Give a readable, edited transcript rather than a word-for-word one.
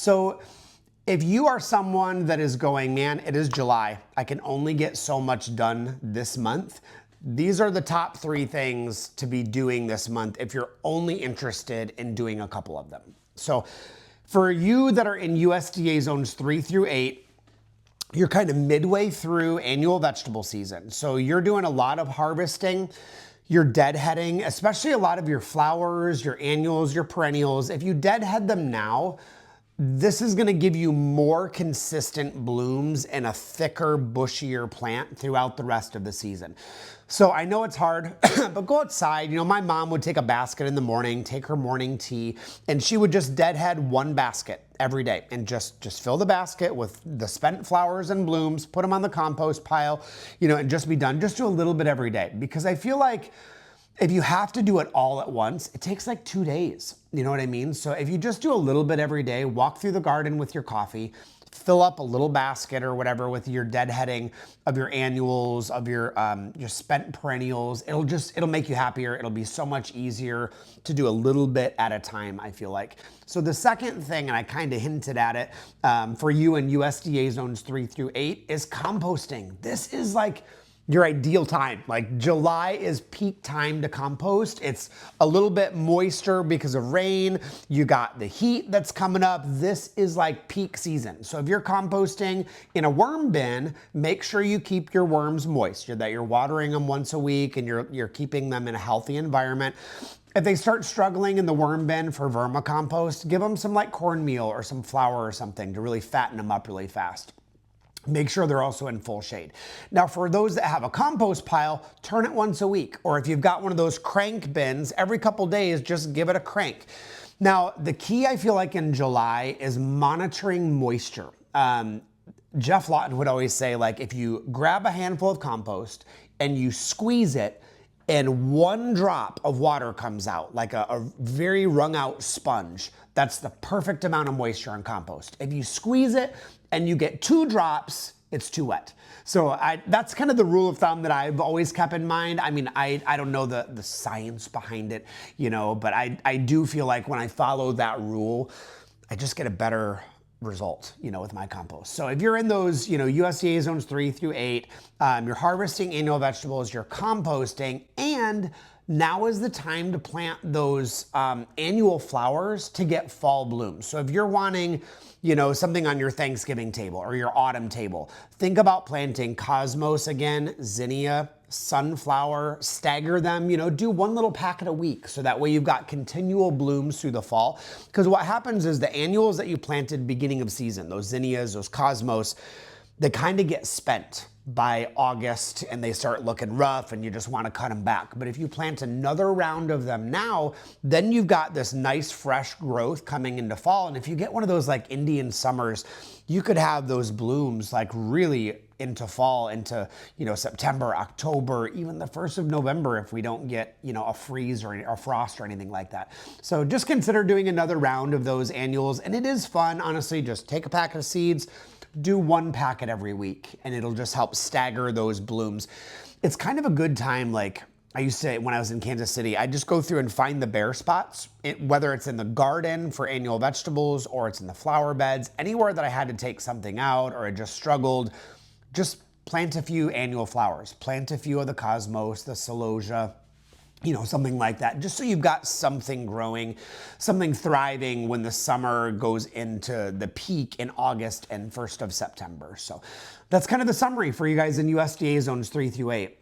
So if you are someone that is going, man, it is July, I can only get so much done this month, these are the top 3 things to be doing this month if you're only interested in doing a couple of them. So for you that are in USDA zones 3 through 8, you're kind of midway through annual vegetable season. So you're doing a lot of harvesting, you're deadheading, especially a lot of your flowers, your annuals, your perennials. If you deadhead them now, this is gonna give you more consistent blooms and a thicker, bushier plant throughout the rest of the season. So I know it's hard, but go outside. You know, my mom would take a basket in the morning, take her morning tea, and she would just deadhead 1 basket every day and just fill the basket with the spent flowers and blooms, put them on the compost pile, you know, and just be done. Just do a little bit every day, because I feel like if you have to do it all at once, it takes like 2 days. You know what I mean? So if you just do a little bit every day, walk through the garden with your coffee, fill up a little basket or whatever with your deadheading of your annuals, of your spent perennials, it'll make you happier. It'll be so much easier to do a little bit at a time, I feel like. So the second thing, and I kind of hinted at it, for you in USDA zones 3 through 8 is composting. This is like your ideal time. Like July is peak time to compost. It's a little bit moister because of rain. You got the heat that's coming up. This is like peak season. So if you're composting in a worm bin, make sure you keep your worms moist, that you're watering them once a week and you're keeping them in a healthy environment. If they start struggling in the worm bin for vermicompost, give them some like cornmeal or some flour or something to really fatten them up really fast. Make sure they're also in full shade. Now, for those that have a compost pile, turn it once a week. Or if you've got one of those crank bins, every couple days, just give it a crank. Now, the key I feel like in July is monitoring moisture. Jeff Lawton would always say, like, if you grab a handful of compost and you squeeze it, and 1 drop of water comes out, like a very wrung out sponge, that's the perfect amount of moisture in compost. If you squeeze it and you get 2 drops, it's too wet. So that's kind of the rule of thumb that I've always kept in mind. I mean, I don't know the science behind it, you know, but I do feel like when I follow that rule, I just get a better result, you know, with my compost. So if you're in those, you know, USDA zones 3 through 8, you're harvesting annual vegetables, you're composting, and now is the time to plant those annual flowers to get fall blooms. So if you're wanting, you know, something on your Thanksgiving table or your autumn table, think about planting cosmos again, zinnia, sunflower, stagger them, you know, do 1 little packet a week. So that way you've got continual blooms through the fall. Because what happens is the annuals that you planted beginning of season, those zinnias, those cosmos, they kind of get spent by August and they start looking rough and you just want to cut them back. But if you plant another round of them now, then you've got this nice fresh growth coming into fall. And if you get one of those like Indian summers, you could have those blooms like really into fall, into, you know, September, October, even the 1st of November if we don't get, you know, a freeze or a frost or anything like that. So just consider doing another round of those annuals. And it is fun, honestly. Just take a packet of seeds, do 1 packet every week, and it'll just help stagger those blooms. It's kind of a good time. Like I used to, when I was in Kansas City, I just go through and find the bare spots, whether it's in the garden for annual vegetables or it's in the flower beds, anywhere that I had to take something out or I just struggled, just plant a few annual flowers, plant a few of the cosmos, the celosia, you know, something like that, just so you've got something growing, something thriving when the summer goes into the peak in August and 1st of September. So that's kind of the summary for you guys in USDA zones 3 through 8.